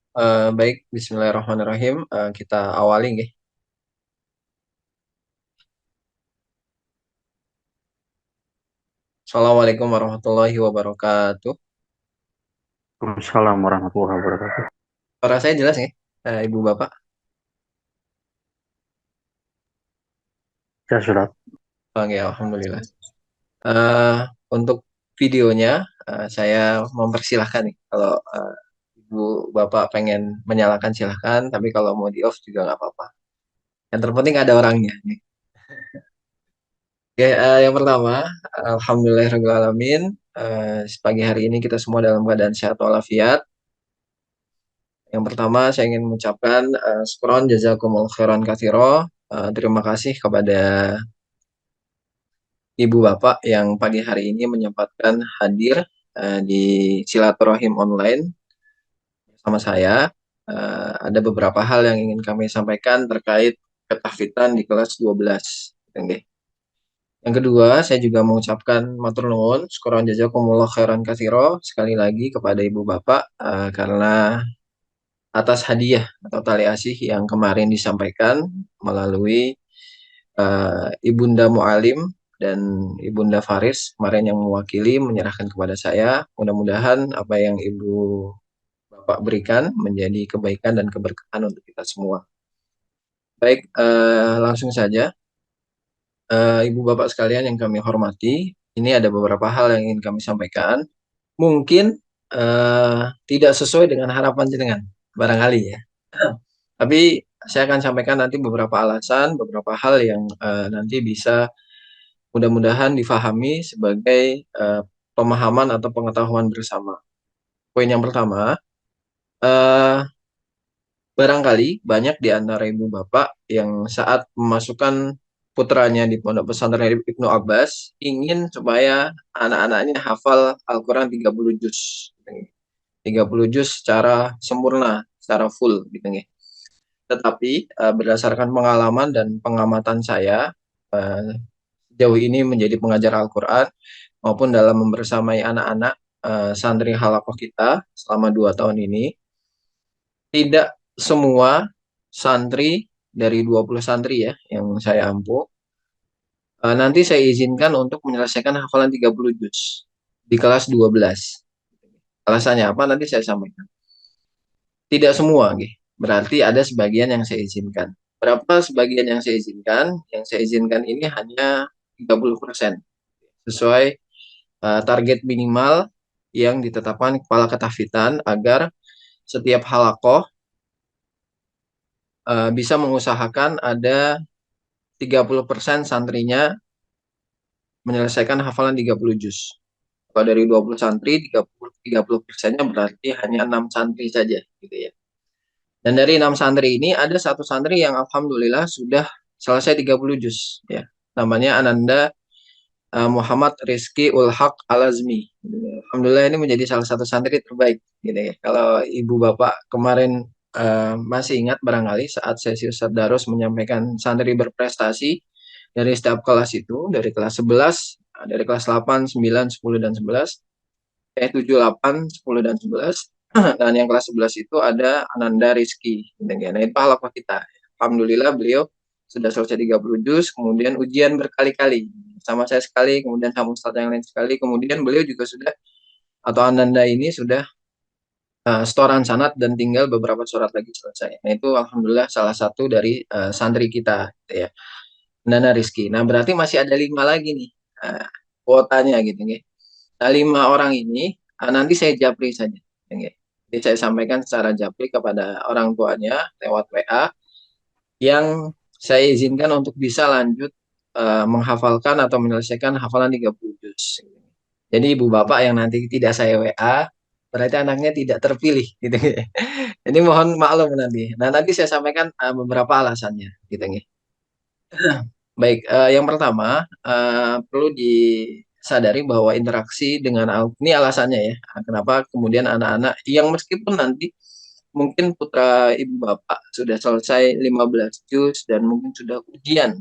Baik, Bismillahirrahmanirrahim. Kita awali nggih. Assalamualaikum warahmatullahi wabarakatuh. Waalaikumsalam warahmatullahi wabarakatuh. Suara saya jelas nggih, Ibu Bapak? Ya sudah. Oke, alhamdulillah. Eh, untuk videonya, saya mempersilahkan nih. Kalau Ibu Bapak pengen menyalakan silahkan, tapi kalau mau di off juga nggak apa-apa. Yang terpenting ada orangnya nih. Oke, yang pertama, alhamdulillahirrahmanirrahim. Pagi hari ini kita semua dalam keadaan sehat walafiat. Yang pertama, saya ingin mengucapkan syukron jazakumullah khairan katsiro. Terima kasih kepada Ibu Bapak yang pagi hari ini menyempatkan hadir di silaturahim online bersama saya. Ada beberapa hal yang ingin kami sampaikan terkait ketahfidzan di kelas 12. Oke. Yang kedua, saya juga mengucapkan matur nuwun, syukron jazakumullah khairan katsiro sekali lagi kepada Ibu Bapak karena atas hadiah atau tali asih yang kemarin disampaikan melalui Ibunda Mualim dan Ibunda Faris kemarin yang mewakili menyerahkan kepada saya. Mudah-mudahan apa yang Ibu Bapak berikan menjadi kebaikan dan keberkahan untuk kita semua. Baik, langsung saja. Ibu Bapak sekalian yang kami hormati, ini ada beberapa hal yang ingin kami sampaikan. Mungkin tidak sesuai dengan harapan jenengan, barangkali ya. Tapi saya akan sampaikan nanti beberapa alasan, beberapa hal yang nanti bisa mudah-mudahan difahami sebagai pemahaman atau pengetahuan bersama. Poin yang pertama, eh, barangkali banyak di antara ibu bapak yang saat memasukkan putranya di pondok pesantren Ibnu Abbas ingin supaya anak-anaknya hafal Al-Quran 30 juz. 30 juz secara sempurna, secara full gitu ya. Tetapi berdasarkan pengalaman dan pengamatan saya eh, sejauh ini menjadi pengajar Al-Quran maupun dalam membersamai anak-anak santri halakoh kita selama 2 tahun ini, tidak semua santri dari 20 santri ya yang saya ampuh, nanti saya izinkan untuk menyelesaikan hafalan 30 juz di kelas 12. Alasannya apa nanti saya sampaikan. Tidak semua, gitu. Berarti ada sebagian yang saya izinkan. Berapa sebagian yang saya izinkan? Yang saya izinkan ini hanya 30%. Sesuai target minimal yang ditetapkan kepala ketahfidzan agar setiap halakoh bisa mengusahakan ada 30% santrinya menyelesaikan hafalan 30 juz. Kalau dari 20 santri, 30%-nya berarti hanya 6 santri saja gitu ya. Dan dari 6 santri ini ada satu santri yang alhamdulillah sudah selesai 30 juz ya. Namanya Ananda Muhammad Rizky Ulhaq Alazmi. Alhamdulillah ini menjadi salah satu santri terbaik gitu ya. Kalau ibu bapak kemarin masih ingat barangkali saat sesi Ustadz Darus menyampaikan santri berprestasi dari setiap kelas itu, dari kelas 11, dari kelas 8, 9, 10, dan 11, 7, 8, 10, dan 11, dan yang kelas 11 itu ada Ananda Rizky. Gitu ya. Nah itu halakoh kita. Alhamdulillah beliau sudah selesai 30 juz, kemudian ujian berkali-kali sama saya sekali, kemudian sama ustadz yang lain sekali, kemudian beliau juga sudah atau Ananda ini sudah setoran sanad dan tinggal beberapa surat lagi selesai. Nah itu alhamdulillah salah satu dari santri kita gitu ya. Nana Rizky. Nah berarti masih ada 5 lagi nih kuotanya gitu ya. Nah 5 orang ini nanti saya japri saja. Ya. Jadi saya sampaikan secara japri kepada orang tuanya lewat WA yang saya izinkan untuk bisa lanjut menghafalkan atau menyelesaikan hafalan 30 juz. Jadi ibu bapak yang nanti tidak saya WA, berarti anaknya tidak terpilih gitu. Jadi mohon maklum nanti. Nah, nanti saya sampaikan beberapa alasannya gitu. Baik, yang pertama perlu disadari bahwa interaksi dengan ini alasannya ya. Kenapa kemudian anak-anak yang meskipun nanti mungkin putra ibu bapak sudah selesai 15 juz dan mungkin sudah ujian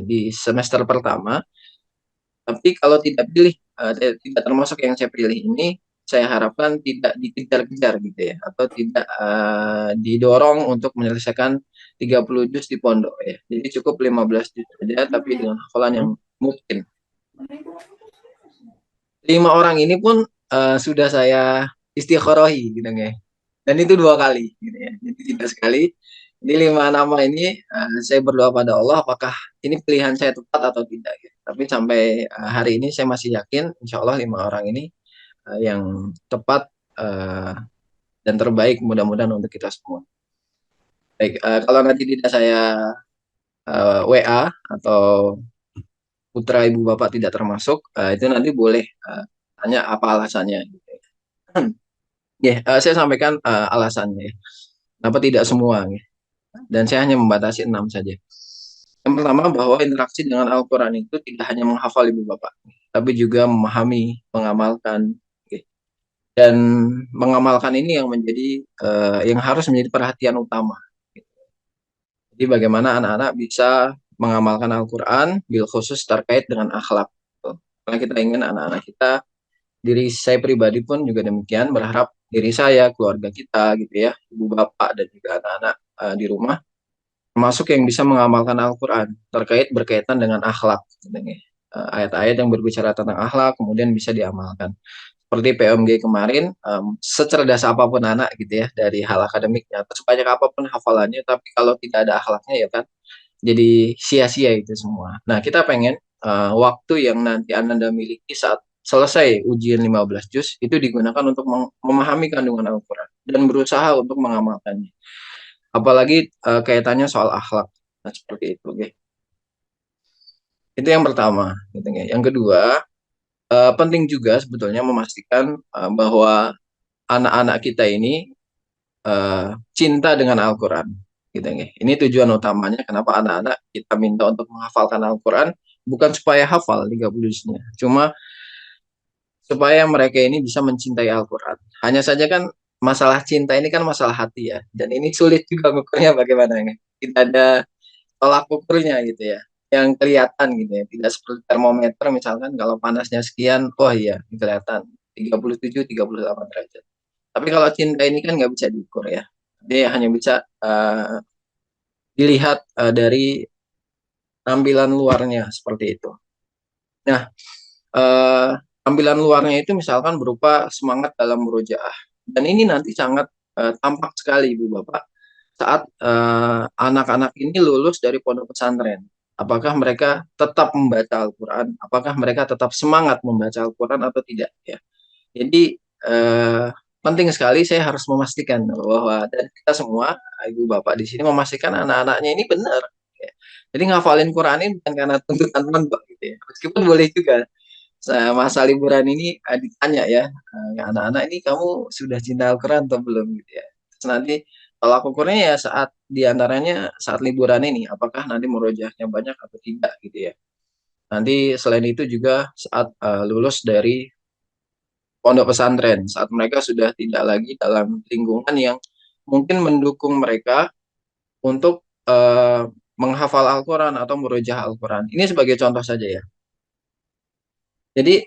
di semester pertama, tapi kalau tidak pilih, tidak termasuk yang saya pilih ini, saya harapkan tidak dikejar-kejar gitu ya, atau tidak didorong untuk menyelesaikan 30 juz di pondok ya. Jadi cukup 15 juz saja, tapi dengan hafalan yang mungkin. 5 orang ini pun sudah saya istiqorohi gitu ya. Dan itu 2 kali gitu ya. Jadi tidak sekali. Di 5 nama ini saya berdoa pada Allah apakah ini pilihan saya tepat atau tidak gitu. Tapi sampai hari ini saya masih yakin insya Allah 5 orang ini yang tepat dan terbaik mudah-mudahan untuk kita semua. Baik, kalau nanti tidak saya WA atau putra ibu bapak tidak termasuk, itu nanti boleh tanya apa alasannya. Gitu. Ya, saya sampaikan alasannya. Kenapa tidak semua? Ya. Dan saya hanya membatasi 6 saja. Yang pertama bahwa interaksi dengan Al-Quran itu tidak hanya menghafal ibu bapak, tapi juga memahami, mengamalkan. Oke. Dan mengamalkan ini yang menjadi yang harus menjadi perhatian utama. Jadi bagaimana anak-anak bisa mengamalkan Al-Quran, bil khusus terkait dengan akhlak. Karena kita ingin anak-anak kita, diri saya pribadi pun juga demikian, berharap diri saya, keluarga kita gitu ya, ibu bapak dan juga anak-anak di rumah, termasuk yang bisa mengamalkan Al-Quran terkait berkaitan dengan akhlak. Gitu ya. Ayat-ayat yang berbicara tentang akhlak kemudian bisa diamalkan. Seperti PMG kemarin, secerdas apapun anak gitu ya, dari hal akademiknya, atau sebanyak apapun hafalannya, tapi kalau tidak ada akhlaknya ya kan, jadi sia-sia itu semua. Nah, kita pengen waktu yang nanti Anda miliki saat selesai ujian 15 juz itu digunakan untuk memahami kandungan Al-Quran dan berusaha untuk mengamalkannya. Apalagi kaitannya soal akhlak. Nah, seperti itu. Okay. Itu yang pertama. Gitu, ya. Yang kedua, penting juga sebetulnya memastikan bahwa anak-anak kita ini cinta dengan Al-Quran. Gitu, ya. Ini tujuan utamanya kenapa anak-anak kita minta untuk menghafalkan Al-Quran, bukan supaya hafal 30 juznya, cuma supaya mereka ini bisa mencintai Al-Quran. Hanya saja kan masalah cinta ini kan masalah hati ya, dan ini sulit juga mengukurnya bagaimana ya. Tidak ada tolak ukurnya gitu ya, yang kelihatan gitu ya, tidak seperti termometer misalkan kalau panasnya sekian, oh iya kelihatan 37, 38 derajat. Tapi kalau cinta ini kan nggak bisa diukur ya, dia hanya bisa dilihat dari tampilan luarnya seperti itu. Nah, eh, tampilan luarnya itu misalkan berupa semangat dalam murojaah. Dan ini nanti sangat tampak sekali Ibu Bapak saat anak-anak ini lulus dari pondok pesantren. Apakah mereka tetap membaca Al-Quran? Apakah mereka tetap semangat membaca Al-Quran atau tidak? Ya. Jadi penting sekali saya harus memastikan bahwa dan kita semua ibu bapak di sini memastikan anak-anaknya ini benar. Ya. Jadi ngafalin Quran ini bukan karena tuntutan pondok gitu ya. Meskipun boleh juga masa liburan ini ditanya ya, anak-anak ini kamu sudah cinta Al-Quran atau belum gitu ya. Terus nanti kalau aku ukurnya ya saat diantaranya saat liburan ini, apakah nanti murojaahnya banyak atau tidak gitu ya. Nanti selain itu juga saat lulus dari pondok pesantren, saat mereka sudah tidak lagi dalam lingkungan yang mungkin mendukung mereka untuk menghafal Al-Quran atau murojaah Al-Quran. Ini sebagai contoh saja ya. Jadi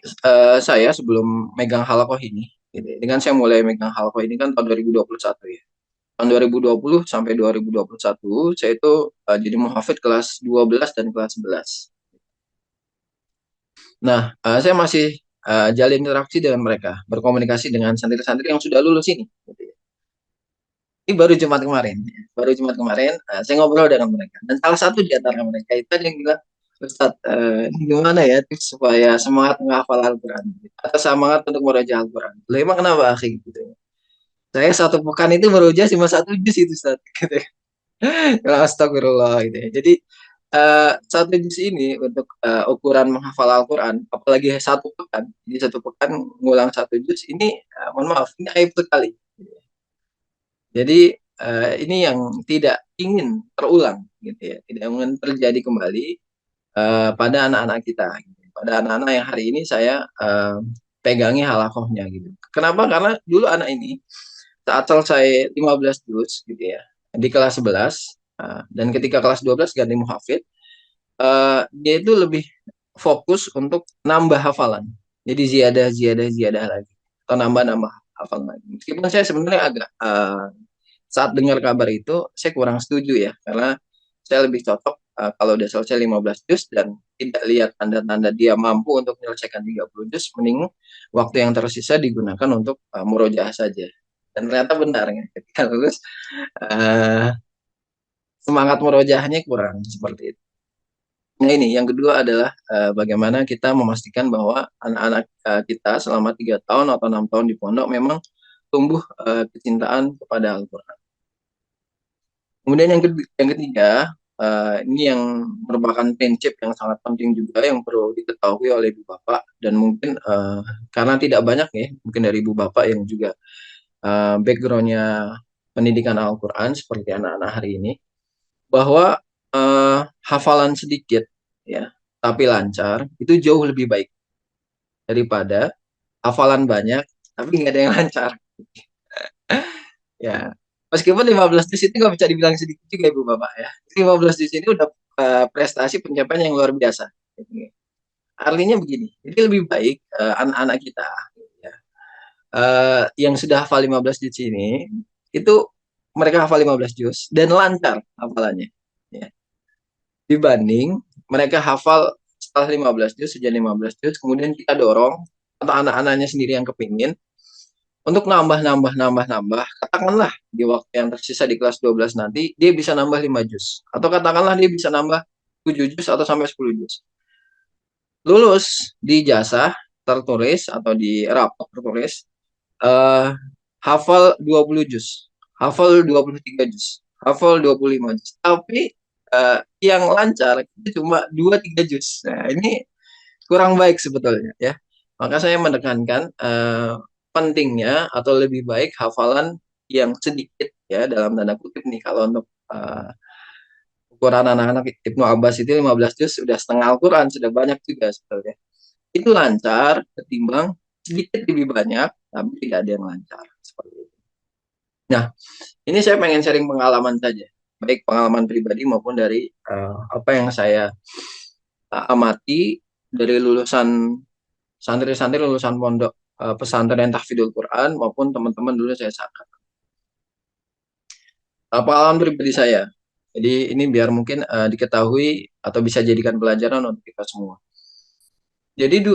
saya sebelum megang halakoh ini, gitu, dengan saya mulai megang halakoh ini kan tahun 2021 ya. Tahun 2020 sampai 2021 saya itu jadi muhafid kelas 12 dan kelas 11. Nah, saya masih jalin interaksi dengan mereka, berkomunikasi dengan santri-santri yang sudah lulus ini. Gitu ya. Ini baru Jumat kemarin, saya ngobrol dengan mereka. Dan salah satu di antara mereka itu yang bilang, Ustadz, ini gimana ya tips supaya semangat menghafal Al-Quran atau semangat untuk merajah Al-Quran? Loh, emang kenapa akhi gitu ya? Saya satu pekan itu merujah cuma satu juz itu Ustadz. Gitu. Ya, astagfirullah gitu ya. Jadi satu juz ini untuk ukuran menghafal Al-Quran, apalagi satu pekan, jadi satu pekan ngulang satu juz ini, mohon maaf, ini aib sekali. Jadi ini yang tidak ingin terulang, gitu ya, tidak ingin terjadi kembali pada anak-anak kita, gitu. Pada anak-anak yang hari ini saya pegangi halakohnya gitu. Kenapa? Karena dulu anak ini saat selesai 15 juz gitu ya di kelas 11 dan ketika kelas 12 ganti muhafid, dia itu lebih fokus untuk nambah hafalan. Jadi ziyadah ziyadah ziyadah lagi. atau nambah-nambah hafal lagi. Meskipun saya sebenarnya agak saat dengar kabar itu saya kurang setuju ya, karena saya lebih cocok kalau udah selesai 15 juz dan tidak lihat tanda-tanda dia mampu untuk menyelesaikan 30 juz, mending waktu yang tersisa digunakan untuk murojaah saja. Dan ternyata benar ya, ketika lulus uh, semangat murojaahnya kurang seperti itu. Nah ini yang kedua adalah bagaimana kita memastikan bahwa anak-anak kita selama 3 tahun atau 6 tahun di pondok memang tumbuh kecintaan kepada Al-Quran. Kemudian yang ketiga, ini yang merupakan prinsip yang sangat penting juga yang perlu diketahui oleh ibu bapak dan mungkin karena tidak banyak ya, mungkin dari ibu bapak yang juga backgroundnya pendidikan Al-Quran seperti anak-anak hari ini, bahwa hafalan sedikit ya, tapi lancar itu jauh lebih baik daripada hafalan banyak tapi nggak ada yang lancar. Ya, meskipun 15 juz itu nggak bisa dibilang sedikit juga Ibu Bapak ya. 15 juz ini udah prestasi pencapaian yang luar biasa. Artinya begini, jadi lebih baik anak-anak kita ya, yang sudah hafal 15 juz ini, itu mereka hafal 15 juz dan lancar hafalannya. Ya. Dibanding mereka hafal setelah 15 juz, sejak 15 juz, kemudian kita dorong, atau anak-anaknya sendiri yang kepingin, untuk nambah. Katakanlah di waktu yang tersisa di kelas 12 nanti, dia bisa nambah 5 juz. Atau katakanlah dia bisa nambah 7 juz atau sampai 10 juz. Lulus di ijazah tertulis atau di rapor tertulis, eh, hafal 20 juz, hafal 23 juz, hafal 25 juz. Tapi yang lancar itu cuma 2-3 juz. Nah, ini kurang baik sebetulnya ya. Maka saya menekankan pentingnya atau lebih baik hafalan yang sedikit ya dalam tanda kutip nih kalau untuk ukuran anak-anak Ibnu Abbas itu 15 juz sudah setengah Al-Quran, sudah banyak juga sebetulnya. Itu lancar ketimbang sedikit lebih banyak tapi tidak ada yang lancar seperti itu. Nah, ini saya pengen sharing pengalaman saja, baik pengalaman pribadi maupun dari apa yang saya amati dari lulusan santri-santri lulusan pondok pesantren Tahfidzul Quran maupun teman-teman dulu saya sakat. Pengalaman pribadi saya. Jadi ini biar mungkin diketahui atau bisa jadikan pelajaran untuk kita semua. Jadi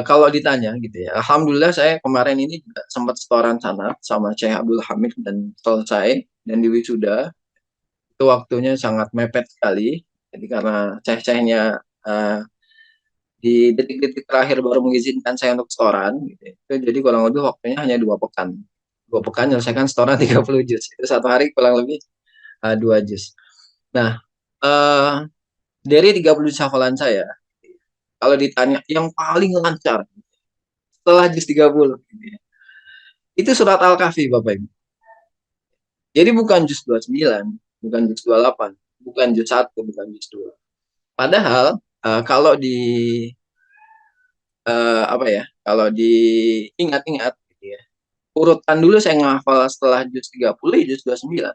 kalau ditanya gitu ya, alhamdulillah saya kemarin ini juga sempat setoran sana sama Syekh Abdul Hamid dan selesai dan di wisuda itu waktunya sangat mepet sekali. Jadi karena Syekh-Syekhnya di detik-detik terakhir baru mengizinkan saya untuk setoran gitu ya. Itu jadi kurang lebih waktunya hanya 2 pekan. 2 pekan menyelesaikan setoran 30 juz. Itu satu hari kurang lebih 2 juz. Nah, uh, dari 30 juz hafalan saya, kalau ditanya yang paling lancar setelah juz 30, gitu ya, itu surat Al-Kahfi, Bapak Ibu. Jadi bukan juz 29, bukan juz 28, bukan juz 1, bukan juz 2. Padahal kalau di apa ya, kalau diingat-ingat gitu ya, urutan dulu saya ngafal setelah juz 30, juz 29.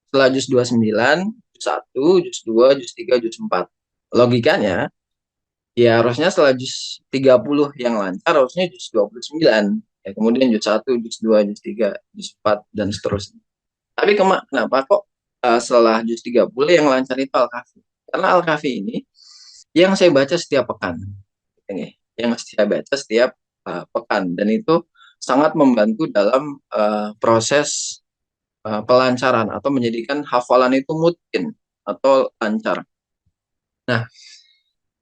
Setelah juz 29, juz 1, juz 2, juz 3, juz 4. Logikanya, ya harusnya setelah juz 30 yang lancar, harusnya juz 29. Ya, kemudian juz 1, juz 2, juz 3, juz 4, dan seterusnya. Tapi kenapa kok setelah juz 30 yang lancar itu Al-Kahfi? Karena Al-Kahfi ini yang saya baca setiap pekan. Yang saya baca setiap pekan. Dan itu sangat membantu dalam proses pelancaran atau menjadikan hafalan itu mungkin atau lancar. Nah,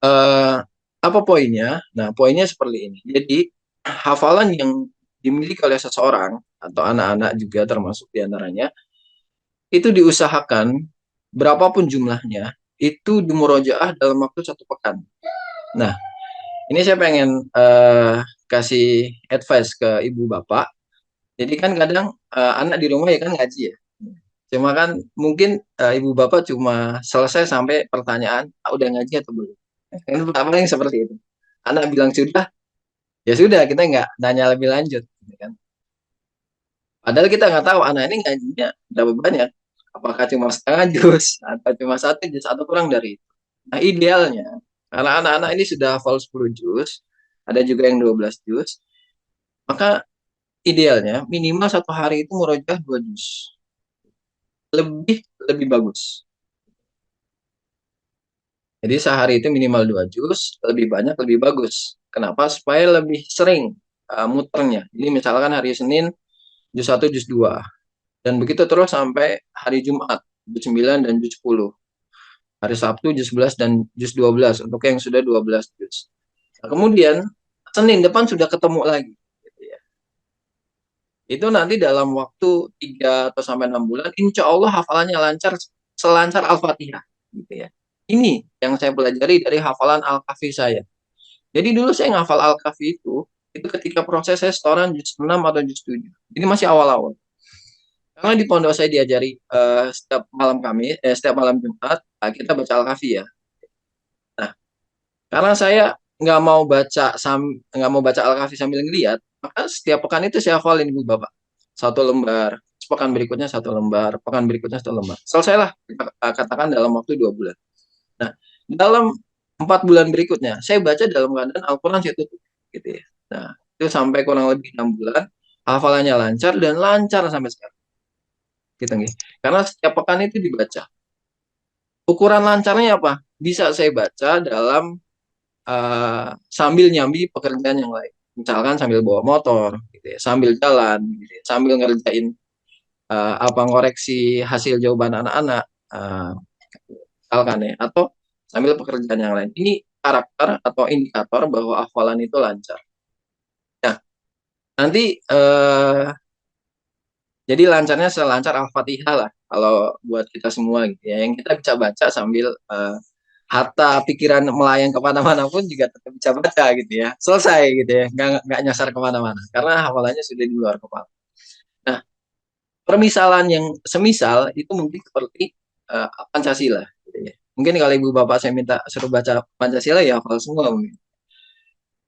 eh, apa poinnya? Nah, poinnya seperti ini. Jadi, hafalan yang dimiliki oleh seseorang atau anak-anak juga termasuk diantaranya, itu diusahakan berapapun jumlahnya, itu dimurojaah dalam waktu 1 pekan. Nah, ini saya pengen kasih advice ke ibu bapak. Jadi kan kadang anak di rumah ya kan ngaji ya. Cuma kan mungkin ibu bapak cuma selesai sampai pertanyaan, udah ngaji atau belum? Yang pertama yang seperti itu. Anak bilang sudah, ya sudah kita nggak nanya lebih lanjut. Gitu kan. Padahal kita nggak tahu anak ini ngajinya berapa banyak. Apakah cuma setengah juz, atau cuma 1 juz, atau kurang dari itu. Nah idealnya, karena anak-anak ini sudah hafal 10 juz, ada juga yang 12 juz, maka idealnya minimal satu hari itu murojaah 2 juz. Lebih lebih bagus. Jadi sehari itu minimal 2 juz, lebih banyak lebih bagus. Kenapa? Supaya lebih sering muternya. Jadi misalkan hari Senin juz 1, juz 2. Dan begitu terus sampai hari Jumat, juz 9 dan juz 10. Hari Sabtu juz 11 dan juz 12 untuk yang sudah 12 juz. Nah, kemudian Senin depan sudah ketemu lagi. Gitu ya. Itu nanti dalam waktu 3 atau sampai 6 bulan, insya Allah hafalannya lancar selancar Al-Fatihah. Gitu ya. Ini yang saya pelajari dari hafalan Al-Kafi saya. Jadi dulu saya ngafal Al-Kafi itu ketika proses saya setoran juz 6 atau juz 7. Ini masih awal-awal. Karena di pondok saya diajari setiap malam Jumat kita baca Al-Kafi ya. Nah, karena saya nggak mau baca Al-Kafi sambil ngeliat, maka setiap pekan itu saya hafalin ibu bapak satu lembar, pekan berikutnya satu lembar, pekan berikutnya satu lembar. Selesailah kita katakan dalam waktu 2 bulan. Nah, dalam 4 bulan berikutnya saya baca dalam keadaan Al-Quran saya tutup, gitu ya. Nah, itu sampai kurang lebih 6 bulan, hafalannya lancar dan lancar sampai sekarang, gitu nih. Karena setiap pekan itu dibaca. Ukuran lancarnya apa? Bisa saya baca dalam sambil nyambi pekerjaan yang lain. Misalkan sambil bawa motor, gitu ya, sambil jalan, gitu ya, sambil ngerjain apa ngoreksi hasil jawaban anak-anak, misalkan ya, atau sambil pekerjaan yang lain. Ini karakter atau indikator bahwa hafalan itu lancar. Nah, nanti jadi lancarnya selancar Al-Fatihah lah kalau buat kita semua gitu ya. Yang kita bisa baca sambil harta pikiran melayang kemana-mana pun juga tetap bisa baca gitu ya. Selesai gitu ya, nggak nyasar kemana-mana karena hafalannya sudah di luar kepala. Nah, permisalan yang semisal itu mungkin seperti Pancasila. Gitu ya. Mungkin kalau ibu bapak saya minta suruh baca Pancasila ya hafal semua mungkin.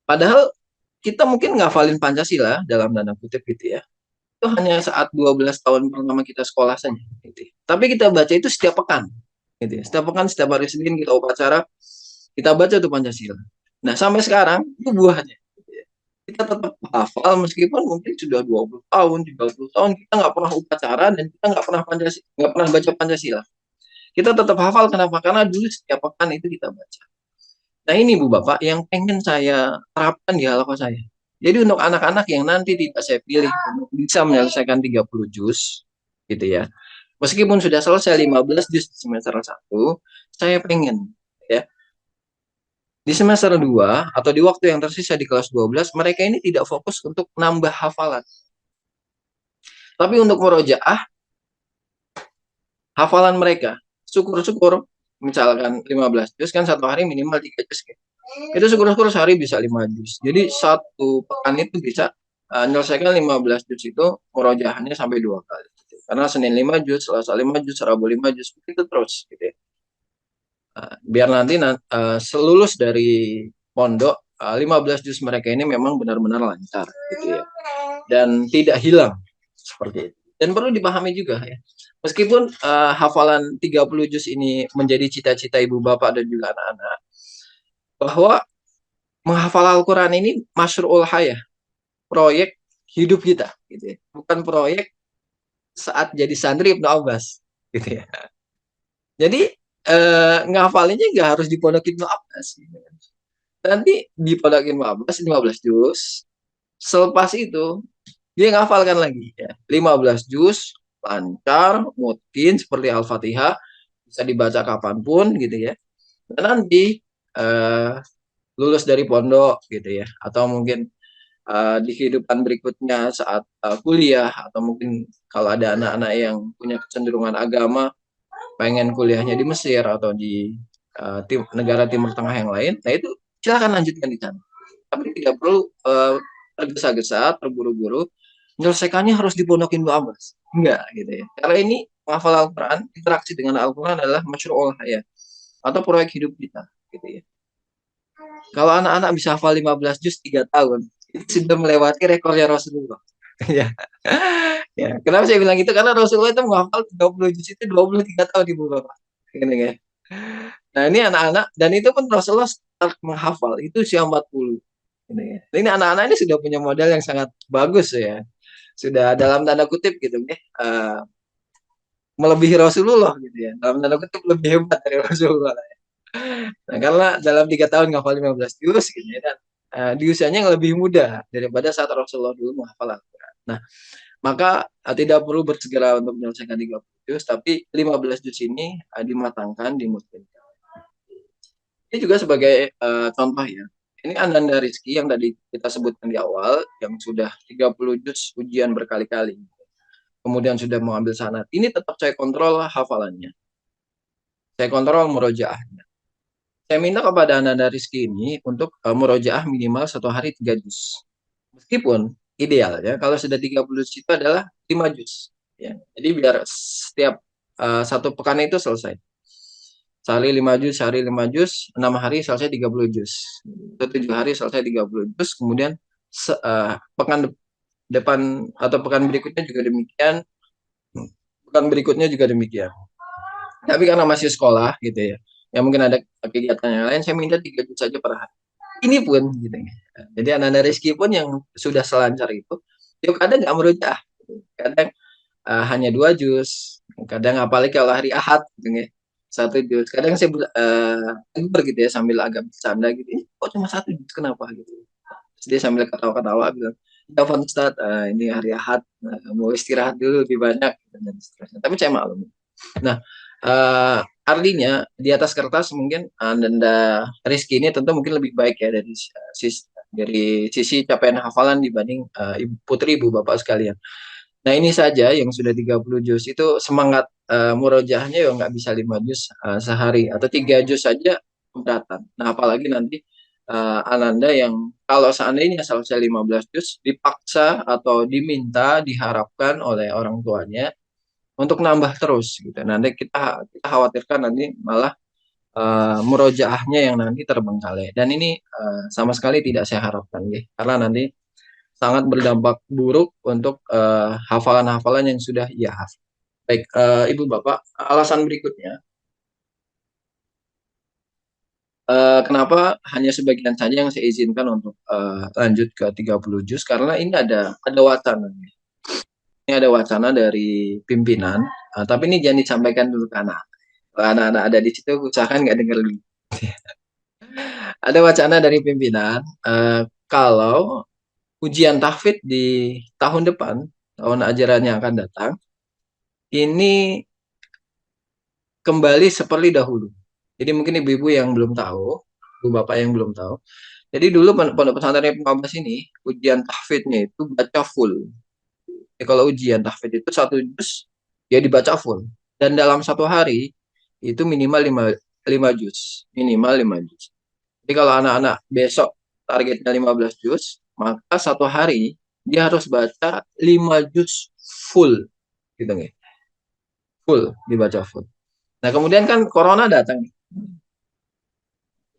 Padahal kita mungkin ngafalin Pancasila dalam tanda kutip gitu ya. Itu hanya saat 12 tahun pertama kita sekolah saja. Gitu ya. Tapi kita baca itu setiap pekan. Gitu ya. Setiap pekan, setiap hari Senin kita upacara, kita baca tuh Pancasila. Nah, sampai sekarang itu buahnya. Kita tetap hafal meskipun mungkin sudah 20 tahun, 30 tahun kita nggak pernah upacara dan kita nggak pernah baca Pancasila. Kita tetap hafal kenapa? Karena dulu setiap pekan itu kita baca. Nah, ini Bu Bapak yang pengen saya terapkan di halaman saya. Jadi untuk anak-anak yang nanti tidak saya pilih untuk bisa menyelesaikan 30 juz gitu ya. Meskipun sudah selesai 15 juz di semester 1, saya pengen ya di semester 2 atau di waktu yang tersisa di kelas 12 mereka ini tidak fokus untuk nambah hafalan. Tapi untuk murojaah hafalan mereka, syukur-syukur misalkan 15 juz kan satu hari minimal 3 juz ya. Itu syukur-syukur sehari bisa 5 juz. Jadi satu pekan itu bisa menyelesaikan 15 juz itu murojaahnya sampai 2 kali. Gitu. Karena Senin 5 juz, Selasa 5 juz, Rabu 5 juz, itu terus gitu ya. Biar nanti selulus dari pondok 15 juz mereka ini memang benar-benar lancar gitu ya. Dan tidak hilang seperti itu. Dan perlu dipahami juga ya. Meskipun hafalan 30 juz ini menjadi cita-cita ibu bapak dan juga anak-anak, bahwa menghafal Al-Quran ini masyru'ul hayah, proyek hidup kita gitu ya. Bukan proyek saat jadi santri Ibnu Abbas gitu ya. Jadi ngafalinnya nggak harus di pondok Ibnu Abbas gitu. Nanti di pondok Ibnu Abbas 15 juz, selepas itu dia ngafalkan lagi ya. 15 juz lancar, mungkin seperti Al-Fatihah bisa dibaca kapanpun gitu ya. Dan nanti lulus dari pondok gitu ya, atau mungkin di kehidupan berikutnya saat kuliah, atau mungkin kalau ada anak-anak yang punya kecenderungan agama pengen kuliahnya di Mesir atau di negara Timur Tengah yang lain, nah itu silakan lanjutkan di sana. Tapi tidak perlu tergesa-gesa, terburu-buru, menyelesaikannya harus dipondokin Bu Abbas. Enggak gitu ya. Karena ini menghafal Al-Quran, interaksi dengan Al-Quran adalah masyru'ul hayat atau proyek hidup kita gitu ya. Kalau anak-anak bisa hafal 15 juz 3 tahun, itu sudah melewati rekornya Rasulullah. Ya. Ya, kenapa saya bilang gitu? Karena Rasulullah itu menghafal 30 juz itu 23 tahun Ibu Bapak. Gitu ya. Nah, ini anak-anak dan itu pun Rasulullah start menghafal itu usia 40. Gitu ya. Ini anak-anak ini sudah punya modal yang sangat bagus ya. sudah dalam tanda kutip gitu ya, melebihi Rasulullah gitu ya. Dalam tanda kutip lebih hebat dari Rasulullah. Nah, karena dalam 3 tahun ngafal 15 juz gitu ya, dan di usianya yang lebih muda daripada saat Rasulullah dulu menghafal Al-Quran. Nah, maka tidak perlu bersegera untuk menyelesaikan 30 juz, tapi 15 juz ini dimatangkan, dimutkinkan. Ini juga sebagai contoh ya. Ini Ananda Rizky yang tadi kita sebutkan di awal, yang sudah 30 juz ujian berkali-kali. Kemudian sudah mengambil sanad. Ini tetap saya kontrol hafalannya. Saya kontrol murojaahnya. Saya minta kepada Ananda Rizky ini untuk murojaah minimal 1 hari 3 juz. Meskipun ideal ya, kalau sudah 30 juz itu adalah 5 juz. Ya. Jadi biar setiap 1 pekan itu selesai. Sehari 5 juz, sehari 5 juz, 6 hari selesai 30 juz. 7 hari selesai 30 juz, kemudian pekan depan atau pekan berikutnya juga demikian, pekan berikutnya juga demikian. Tapi karena masih sekolah gitu ya, yang mungkin ada kegiatan yang lain, saya minta 3 juz saja per hari. Ini pun gitu ya. Jadi anak-anak Rizky pun yang sudah selancar itu, yuk kadang nggak merujah, kadang hanya 2 juz, kadang apalagi kalau hari Ahad gitu ya, 1 juz. Kadang saya gitu ya sambil agak bercanda gitu, kok cuma 1 juz kenapa gitu. Terus dia sambil ketawa-ketawa bilang, ya Pak Ustadz, ini hari Ahad, mau istirahat dulu lebih banyak gitu, dan seterusnya. Tapi saya maklum. Nah, uh, artinya di atas kertas mungkin Anda Rizky ini tentu mungkin lebih baik ya dari sisi capaian hafalan dibanding ibu putri ibu bapak sekalian. Nah ini saja yang sudah 30 juz itu semangat murojaahnya ya nggak bisa 5 juz sehari atau 3 juz saja keberatan. Nah apalagi nanti Ananda yang kalau seandainya selesai 15 juz dipaksa atau diminta diharapkan oleh orang tuanya untuk nambah terus gitu. Nanti kita khawatirkan nanti malah murojaahnya yang nanti terbengkalai. Dan ini sama sekali tidak saya harapkan ya. Karena nanti sangat berdampak buruk untuk hafalan-hafalan yang sudah ia hafal. Baik, Ibu Bapak, alasan berikutnya kenapa hanya sebagian saja yang saya izinkan untuk lanjut ke 30 juz karena ini ada wacana. Ini ada wacana dari pimpinan, tapi ini jangan disampaikan dulu ke anak. Kalau anak-anak ada di situ usahakan nggak dengar dulu. Ada wacana dari pimpinan kalau ujian tahfidz di tahun depan, tahun ajaran yang akan datang, ini kembali seperti dahulu. Jadi mungkin ibu-ibu yang belum tahu, ibu bapak yang belum tahu. Jadi dulu pondok pesantren Ibnu Abbas ini ujian tahfidznya itu baca full. Jadi kalau ujian tahfidz itu 1 juz dia dibaca full. Dan dalam 1 hari itu minimal 5 juz, minimal 5 juz. Jadi kalau anak-anak besok targetnya 15 juz, maka 1 hari dia harus baca 5 juz full, gitu nih, full dibaca full. Nah kemudian kan corona datang,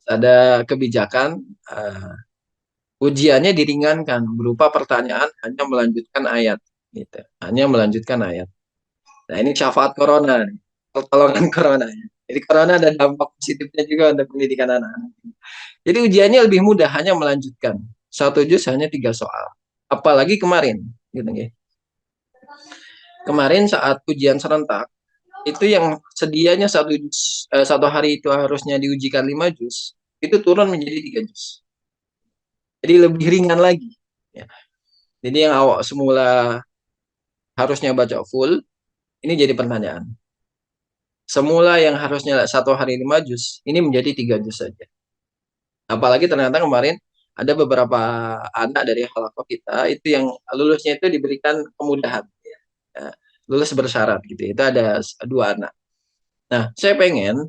ada kebijakan ujiannya diringankan berupa pertanyaan hanya melanjutkan ayat, gitu, hanya melanjutkan ayat. Nah ini syafaat corona, nih. Pertolongan corona. Jadi corona ada dampak positifnya juga untuk pendidikan anak-anak. Jadi ujiannya lebih mudah, hanya melanjutkan. 1 juz hanya 3 soal. Apalagi kemarin, gitu ya. Kemarin saat ujian serentak, itu yang sedianya 1 hari itu harusnya diujikan 5 juz, itu turun menjadi 3 juz. Jadi lebih ringan lagi. Ya. Jadi yang awak semula harusnya baca full, ini jadi pertanyaan. Semula yang harusnya 1 hari 5 juz, ini menjadi 3 juz saja. Apalagi ternyata kemarin ada beberapa anak dari halaqah kita itu yang lulusnya itu diberikan kemudahan, ya, lulus bersyarat gitu. Itu ada 2 anak. Nah, saya pengen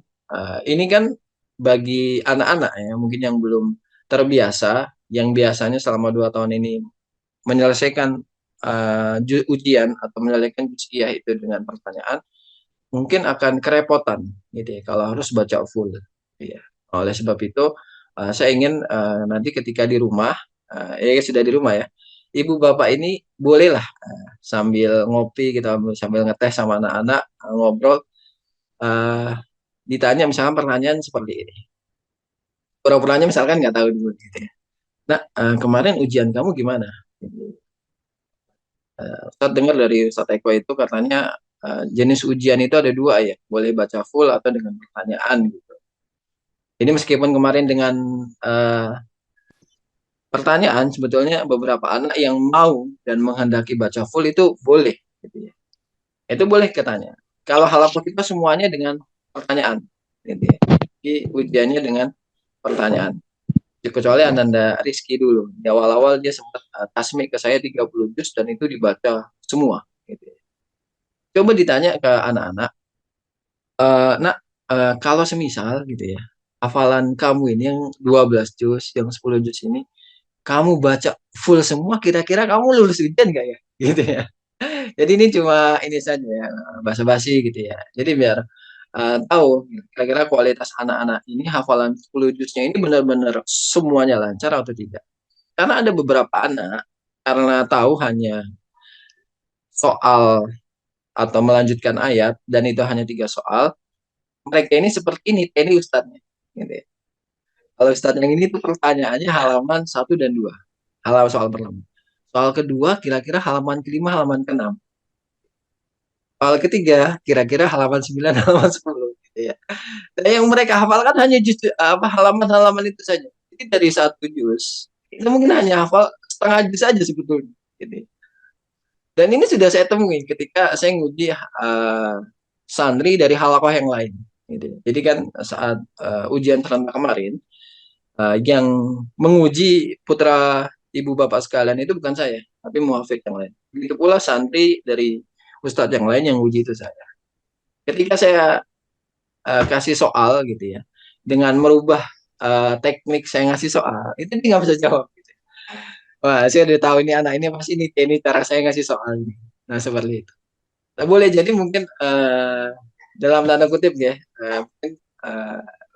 ini kan bagi anak-anak ya mungkin yang belum terbiasa, yang biasanya selama 2 tahun ini menyelesaikan ujian atau menyelesaikan juz'iyah itu dengan pertanyaan, mungkin akan kerepotan gitu ya kalau harus baca full. Ya. Oleh sebab itu saya ingin nanti ketika di rumah, ya sudah di rumah ya, ibu bapak ini bolehlah sambil ngopi kita sambil ngeteh sama anak-anak ngobrol, uh, ditanya misalkan pertanyaan seperti ini. Pura-puranya misalkan nggak tahu dulu gitu ya. Nah, kemarin ujian kamu gimana? Ustadz dengar dari Ustadz Eko itu katanya jenis ujian itu ada dua ya, boleh baca full atau dengan pertanyaan gitu. Jadi meskipun kemarin dengan uh, pertanyaan, sebetulnya beberapa anak yang mau dan menghendaki baca full itu boleh, gitu ya. Itu boleh katanya. Kalau halaman kita semuanya dengan pertanyaan, gitu ya. Jadi ujiannya dengan pertanyaan. Kecuali Ananda Rizky dulu. Di awal-awal dia sempat tasmik ke saya 30 juz dan itu dibaca semua. Gitu ya. Coba ditanya ke anak-anak, nak, kalau semisal gitu ya, hafalan kamu ini yang 12 juz, yang 10 juz ini, kamu baca full semua, kira-kira kamu lulus ujian nggak ya? Gitu ya. Jadi ini cuma ini saja ya, basa-basi gitu ya. Jadi biar tahu kira-kira kualitas anak-anak ini hafalan 10 juznya ini benar-benar semuanya lancar atau tidak. Karena ada beberapa anak karena tahu hanya soal atau melanjutkan ayat dan itu hanya 3 soal, mereka ini seperti ini ustadznya. Gitu ya. Kalau ustadz yang ini tuh pertanyaannya halaman 1 dan 2, halaman soal pertama. Soal kedua kira-kira halaman kelima, halaman keenam. Soal ketiga kira-kira halaman 9, halaman 10. Gitu ya. Dan yang mereka hafalkan hanya apa halaman-halaman itu saja. Jadi dari satu juz itu mungkin hanya hafal setengah juz saja sebetulnya. Gitu. Dan ini sudah saya temui ketika saya nguji santri dari halakoh yang lain. Gitu. Jadi kan saat ujian serentak kemarin, yang menguji putra ibu bapak sekalian itu bukan saya, tapi muhafid yang lain. Begitu pula santri dari ustadz yang lain yang uji itu saya. Ketika saya kasih soal gitu ya, dengan merubah teknik saya ngasih soal, itu dia nggak bisa jawab. Gitu. Wah, saya udah tahu ini anak ini pasti ini cara saya ngasih soal ini. Nah seperti itu. Nah, boleh jadi mungkin dalam tanda kutip ya, mungkin,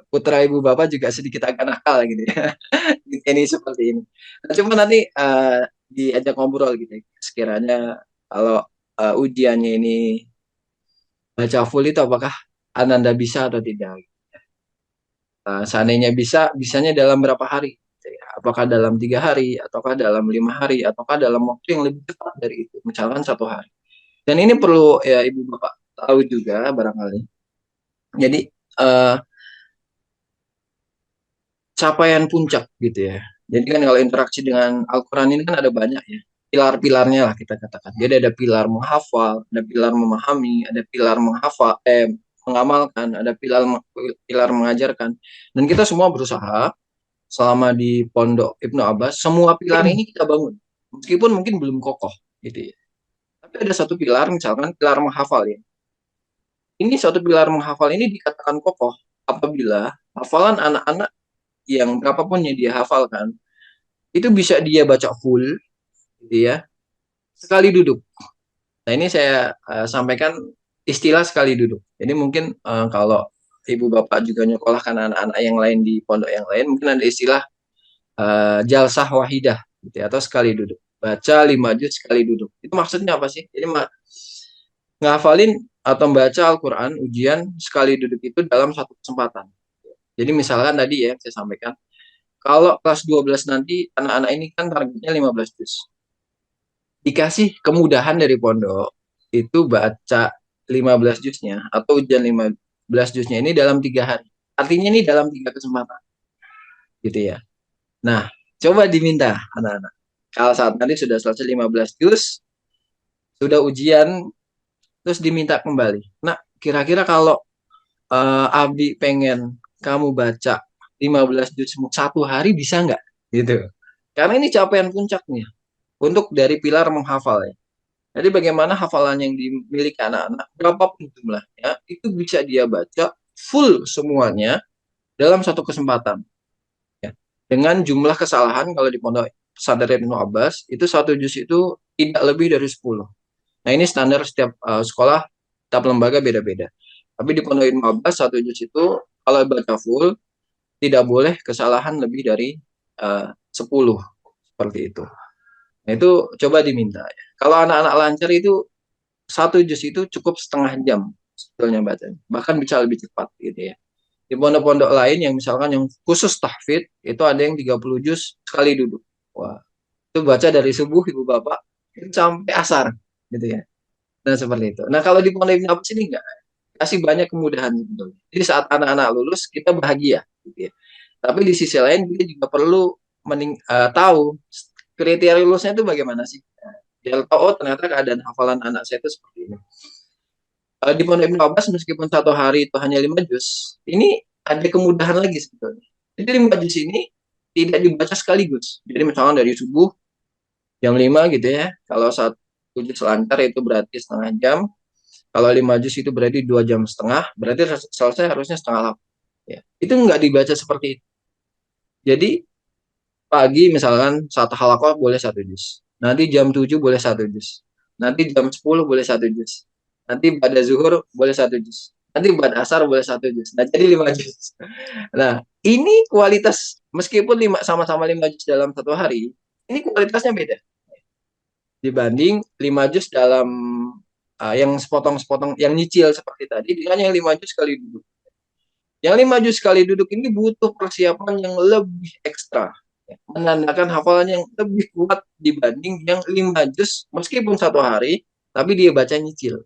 putra ibu bapak juga sedikit agak nakal gitu ya. Ini seperti ini. Nah, cuma nanti diajak ngobrol gitu ya. Sekiranya kalau ujiannya ini baca full itu apakah Ananda bisa atau tidak. Seandainya bisa, bisanya dalam berapa hari? Apakah dalam 3 hari, ataukah dalam 5 hari, ataukah dalam waktu yang lebih cepat dari itu, misalkan 1 hari. Dan ini perlu ya ibu bapak tahu juga barangkali. Jadi eh, capaian puncak gitu ya. Jadi kan kalau interaksi dengan Al-Quran ini kan ada banyak ya. Pilar-pilarnya lah kita katakan. Jadi ada pilar menghafal, ada pilar memahami, ada pilar mengamalkan, ada pilar mengajarkan. Dan kita semua berusaha selama di Pondok Ibnu Abbas, semua pilar ini kita bangun. Meskipun mungkin belum kokoh gitu ya. Tapi ada satu pilar, misalkan pilar menghafal ya. Ini satu pilar menghafal ini dikatakan kokoh apabila hafalan anak-anak yang berapapun yang dia hafalkan itu bisa dia baca full gitu ya sekali duduk. Nah ini saya sampaikan istilah sekali duduk. Jadi mungkin kalau ibu bapak juga nyekolahkan anak-anak yang lain di pondok yang lain mungkin ada istilah jalsah wahidah gitu ya, atau sekali duduk. Baca 5 juz sekali duduk. Itu maksudnya apa sih? Jadi ngafalin atau membaca Al-Quran ujian sekali duduk itu dalam satu kesempatan. Jadi misalkan tadi ya saya sampaikan, kalau kelas 12 nanti anak-anak ini kan targetnya 15 juz. Dikasih kemudahan dari pondok, itu baca 15 juznya atau ujian 15 juznya ini dalam 3 hari. Artinya ini dalam 3 kesempatan. Gitu ya. Nah, coba diminta anak-anak. Kalau saat nanti sudah selesai 15 juz, sudah ujian, terus diminta kembali. Nah, kira-kira kalau Abdi pengen kamu baca 15 juz 1 hari bisa nggak? Gitu. Karena ini capaian puncaknya untuk dari pilar menghafal ya. Jadi bagaimana hafalan yang dimiliki anak-anak, berapapun jumlahnya, itu bisa dia baca full semuanya dalam satu kesempatan. Ya. Dengan jumlah kesalahan kalau di pondok pesantren Ibnu Abbas, itu satu juz itu tidak lebih dari 10. Nah ini standar setiap sekolah, setiap lembaga beda-beda. Tapi di pondok Ibnu Abbas, satu juz itu kalau baca full, tidak boleh kesalahan lebih dari 10. Seperti itu. Nah itu coba diminta. Ya. Kalau anak-anak lancar itu satu juz itu cukup setengah jam sebetulnya bacanya. Bahkan bisa lebih cepat gitu ya. Di pondok-pondok lain yang misalkan yang khusus tahfidz itu ada yang 30 juz sekali duduk. Wah, itu baca dari subuh ibu bapak itu sampai asar gitu ya. Nah seperti itu. Nah kalau di Pondok Ibnu Abbas ini enggak, kasih banyak kemudahan sebetulnya. Jadi saat anak-anak lulus kita bahagia gitu ya. Tapi di sisi lain kita juga perlu tahu kriteria lulusnya itu bagaimana sih. Biar tahu, oh ternyata keadaan hafalan anak saya itu seperti ini. Di Pondok Ibnu Abbas meskipun satu hari itu hanya 5 juz, ini ada kemudahan lagi sebetulnya. Jadi 5 juz ini tidak dibaca sekaligus. Jadi misalnya dari subuh jam 5 gitu ya, kalau satu juz lancar itu berarti setengah jam, kalau 5 juz itu berarti 2 jam setengah, berarti selesai harusnya setengah 8. Ya. Itu nggak dibaca seperti itu. Jadi pagi misalkan satu halakoh boleh 1 juz. Nanti jam 7 boleh 1 juz. Nanti jam 10 boleh 1 juz. Nanti pada zuhur boleh 1 juz. Nanti pada asar boleh 1 juz. Nah jadi 5 juz. Nah ini kualitas meskipun sama-sama 5 juz dalam satu hari, ini kualitasnya beda dibanding 5 juz dalam yang sepotong-sepotong, yang nyicil seperti tadi dengan yang 5 juz sekali duduk. Yang 5 juz sekali duduk ini butuh persiapan yang lebih ekstra, menandakan hafalan yang lebih kuat dibanding yang 5 juz meskipun satu hari, tapi dia baca nyicil.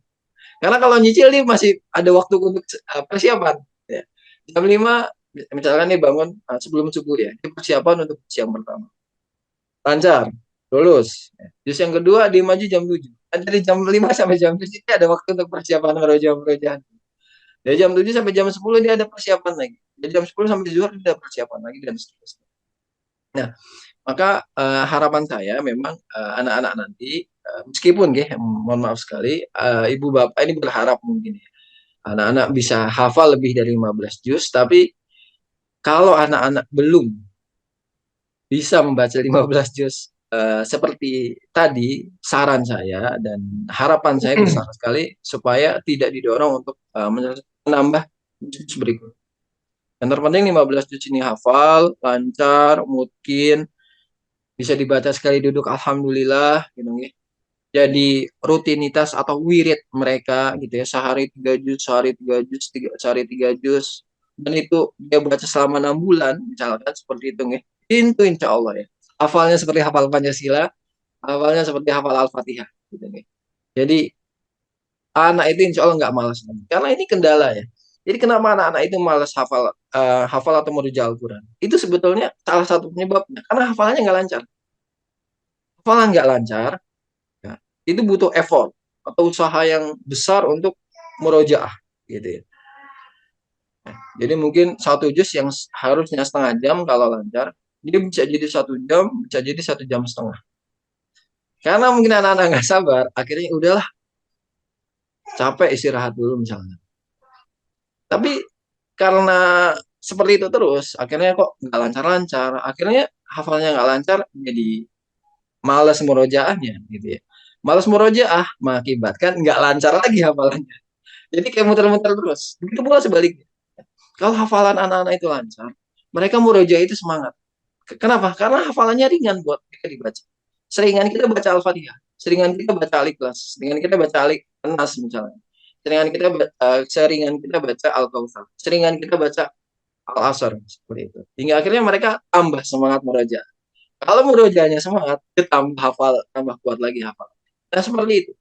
Karena kalau nyicil nih masih ada waktu untuk persiapan. Ya. Jam 5, misalkan nih bangun sebelum subuh ya, ini persiapan untuk siang pertama. Lancar, lulus. Juz yang kedua dia maju jam 7. Dari jam 5 sampai jam 7 ini ada waktu untuk persiapan merojah-merojah. Dari jam 7 sampai jam 10 dia ada persiapan lagi. Dari jam 10 sampai zuhur dia ada persiapan lagi dan seterusnya. Nah, maka harapan saya memang anak-anak nanti meskipun mohon maaf sekali ibu bapak ini berharap mungkin ya, anak-anak bisa hafal lebih dari 15 juz, tapi kalau anak-anak belum bisa membaca 15 juz seperti tadi, saran saya dan harapan saya besar sekali supaya tidak didorong untuk menambah juz berikut. Yang terpenting 15 juz ini hafal, lancar, mungkin bisa dibaca sekali duduk alhamdulillah gitu ya. Jadi rutinitas atau wirid mereka gitu ya, sehari 3 juz, sehari 3 juz, sehari 3 juz, dan itu dia baca selama 6 bulan misalkan seperti itu ya. Itu insya Allah ya. Hafalnya seperti hafal Pancasila, hafalnya seperti hafal Al-Fatihah gitu ya. Jadi anak itu insya Allah nggak malas lagi. Karena ini kendala ya. Jadi kenapa anak-anak itu malas hafal atau merujuk Al-Quran? Itu sebetulnya salah satu penyebabnya. Karena hafalannya nggak lancar. Hafalan nggak lancar, ya, itu butuh effort atau usaha yang besar untuk murojaah gitu ya. Jadi mungkin 1 juz yang harusnya setengah jam kalau lancar, jadi bisa jadi 1 jam, bisa jadi 1 jam setengah. Karena mungkin anak-anak nggak sabar, akhirnya udahlah capek istirahat dulu misalnya. Tapi karena seperti itu terus, akhirnya kok nggak lancar-lancar, akhirnya hafalnya nggak lancar, jadi malas murojaahnya gitu ya. Malas murojaah mengakibatkan nggak lancar lagi hafalannya. Jadi kayak muter-muter terus. Begitu pula sebaliknya. Kalau hafalan anak-anak itu lancar, mereka murojaah itu semangat. Kenapa? Karena hafalannya ringan buat mereka dibaca. Seringan kita baca Al-Fatihah, seringan kita baca Al-Ikhlas, seringan kita baca Al-Nas misalnya. Seringan kita baca Al-Kautsar, seringan kita baca Al-Asr seperti itu. Hingga akhirnya mereka tambah semangat murojaah. Kalau murojaahnya semangat, dia tambah hafal, tambah kuat lagi hafal. Nah seperti itu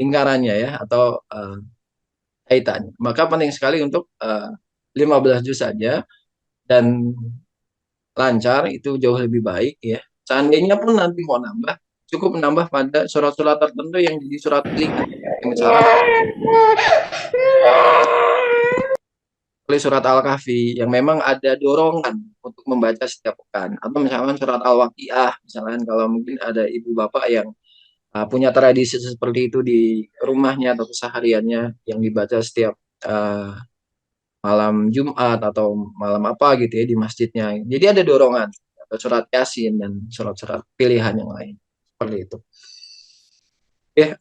lingkarannya ya atau kaitannya. Maka penting sekali untuk 15 juz saja dan lancar itu jauh lebih baik ya. Seandainya pun nanti mau nambah, cukup menambah pada surat-surat tertentu yang jadi surat pilihan. Misalkan oleh surat Al-Kahfi yang memang ada dorongan untuk membaca setiap pekan. Atau misalkan surat Al-Waqiah, misalkan kalau mungkin ada ibu bapak yang punya tradisi seperti itu di rumahnya atau kesehariannya yang dibaca setiap uh, malam Jumat atau malam apa gitu ya di masjidnya. Jadi ada dorongan atau surat Yasin dan surat-surat pilihan yang lain seperti itu.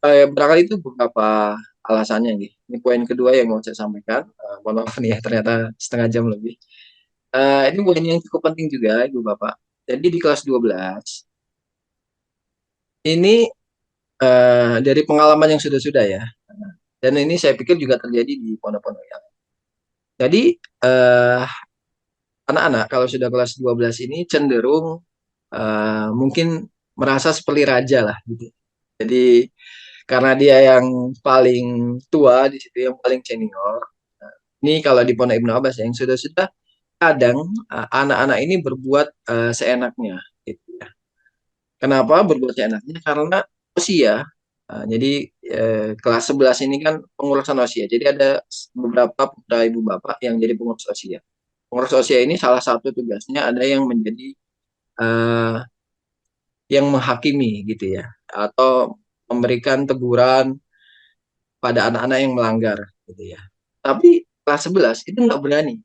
Barangkali itu beberapa alasannya nih. Ini poin kedua yang mau saya sampaikan. Mohon maaf nih ya ternyata setengah jam lebih. Ini poin yang cukup penting juga Ibu Bapak. Jadi di kelas 12 ini dari pengalaman yang sudah-sudah ya. Dan ini saya pikir juga terjadi di pondok-pondok yang. Jadi anak-anak kalau sudah kelas 12 ini cenderung mungkin merasa seperti raja lah gitu. Jadi karena dia yang paling tua di situ, yang paling senior. Nah, ini kalau di Pondok Ibnu Abbas yang sudah kadang anak-anak ini berbuat seenaknya gitu ya. Kenapa berbuat seenaknya? Karena usia. Jadi kelas 11 ini kan pengurusan usia. Jadi ada beberapa putra ibu bapak yang jadi pengurus usia. Pengurus usia ini salah satu tugasnya ada yang menjadi eh, yang menghakimi gitu ya, atau memberikan teguran pada anak-anak yang melanggar gitu ya. Tapi kelas 11 itu nggak berani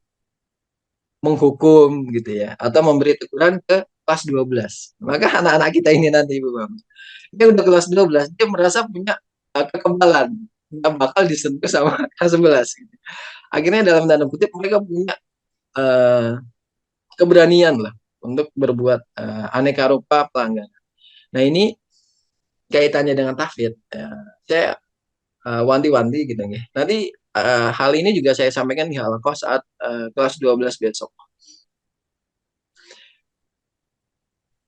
menghukum gitu ya, atau memberi teguran ke kelas 12. Maka anak-anak kita ini nanti Ibu Bang, dia udah kelas 12, dia merasa punya kekebalan, nggak bakal disentuh sama kelas 11 gitu. Akhirnya dalam tanda kutip mereka punya uh, keberanian lah untuk berbuat aneka rupa pelanggaran. Nah ini kaitannya dengan tahfidz. Saya wanti-wanti gitu ya. Nanti hal ini juga saya sampaikan di Halakoh saat kelas 12 besok.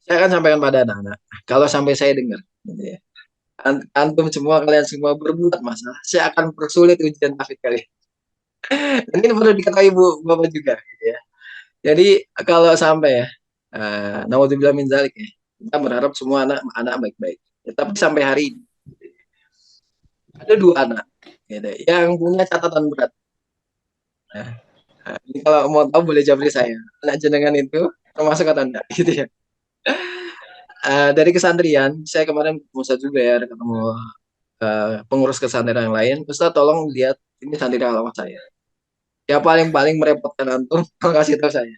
Saya akan sampaikan pada anak-anak. Kalau sampai saya dengar, gitu ya, antum semua, kalian semua berbuat masalah, saya akan persulit ujian tahfidz kalian. Dan ini perlu diketahui Bu Bapak juga, gitu ya. Jadi kalau sampai ya, naudzubillah min zalik ya, kita berharap semua anak-anak baik-baik. Ya, tapi sampai hari ini ada dua anak gitu, yang punya catatan berat. Nah, ini kalau mau tahu boleh jawab saya. Anak jenengan itu termasuk atau enggak gitu ya. Dari kesantrian, saya kemarin ketemu Ustaz juga ya, ketemu pengurus kesadaran yang lain. Ustaz tolong lihat ini santri alamat saya. Ya paling-paling merepotkan antum, kasih tahu saya.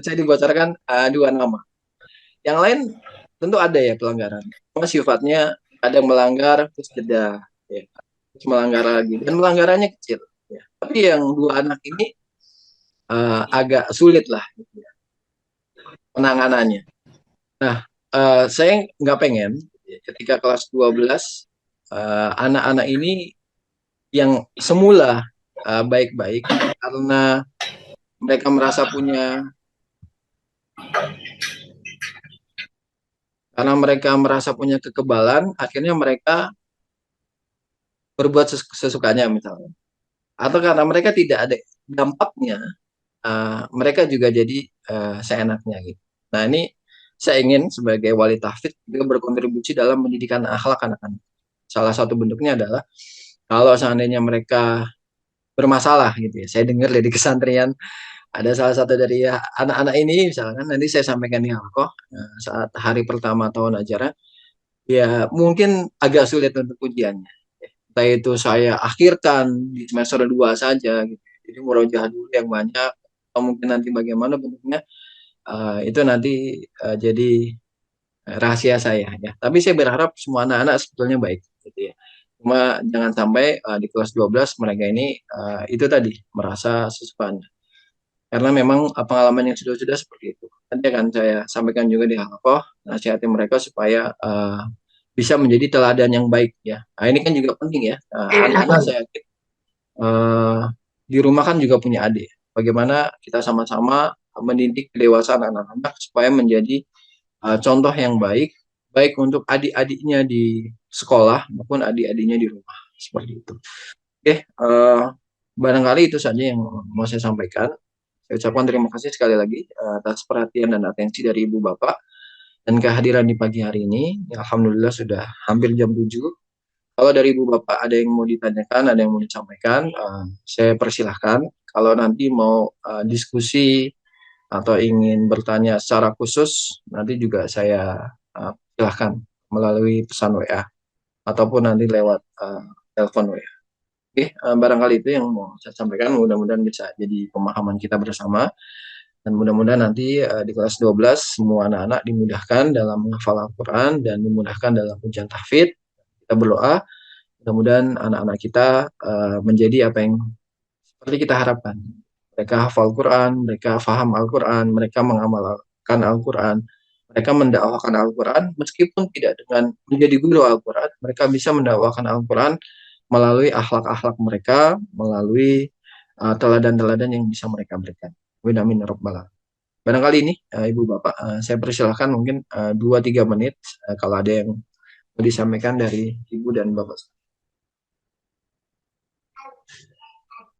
Saya dibocorkan dua nama. Yang lain tentu ada ya pelanggaran. Cuma sifatnya ada yang melanggar terus jeda, ya. Terus melanggar lagi dan melanggarannya kecil. Ya. Tapi yang dua anak ini agak sulit lah gitu ya, penanganannya. Nah, saya nggak pengen ya, ketika kelas 12 anak-anak ini yang semula baik-baik karena mereka merasa punya kekebalan, akhirnya mereka berbuat sesukanya misalnya, atau karena mereka tidak ada dampaknya, mereka juga jadi seenaknya gitu. Nah ini saya ingin sebagai wali tahfidz juga berkontribusi dalam pendidikan akhlak anak-anak. Salah satu bentuknya adalah kalau seandainya mereka bermasalah gitu ya, saya dengar dari kesantrian ada salah satu dari anak-anak ini misalkan nanti saya sampaikan di Halkoh saat hari pertama tahun ajaran, ya mungkin agak sulit untuk ujiannya. Entah itu saya akhirkan di semester 2 saja gitu. Jadi murojaah dulu yang banyak, atau mungkin nanti bagaimana bentuknya, itu nanti jadi rahasia saya ya. Tapi saya berharap semua anak-anak sebetulnya baik gitu ya. Cuma jangan sampai di kelas 12 mereka ini itu tadi merasa sesukanya. Karena memang pengalaman yang sudah-sudah seperti itu. Nanti akan saya sampaikan juga di Halkoh, nasihati mereka supaya bisa menjadi teladan yang baik ya. Nah, ini kan juga penting ya. Anak-anak saya yakin di rumah kan juga punya adik. Bagaimana kita sama-sama mendidik kedewasaan anak-anak supaya menjadi contoh yang baik, baik untuk adik-adiknya di sekolah maupun adik-adiknya di rumah. Seperti itu. Oke, barangkali itu saja yang mau saya sampaikan. Saya ucapkan terima kasih sekali lagi atas perhatian dan atensi dari Ibu Bapak dan kehadiran di pagi hari ini. Ya, Alhamdulillah sudah hampir jam 7. Kalau dari Ibu Bapak ada yang mau ditanyakan, ada yang mau disampaikan, saya persilahkan. Kalau nanti mau diskusi atau ingin bertanya secara khusus, nanti juga saya silahkan melalui pesan WA ataupun nanti lewat telepon WA. Oke, barangkali itu yang mau saya sampaikan. Mudah-mudahan bisa jadi pemahaman kita bersama. Dan mudah-mudahan nanti di kelas 12 semua anak-anak dimudahkan dalam menghafal Al-Quran dan dimudahkan dalam ujian tahfidz. Kita berdoa, mudah-mudahan anak-anak kita menjadi apa yang seperti kita harapkan. Mereka hafal Quran, mereka faham Al-Quran, mereka mengamalkan Al-Quran, mereka mendakwakan Al-Quran, meskipun tidak dengan menjadi guru Al-Quran, mereka bisa mendakwakan Al-Quran melalui akhlak-akhlak mereka, melalui teladan-teladan yang bisa mereka berikan. Amin amin ya rabbal alamin. Barangkali ini Ibu Bapak, saya persilahkan mungkin 2-3 menit kalau ada yang mau disampaikan dari Ibu dan Bapak.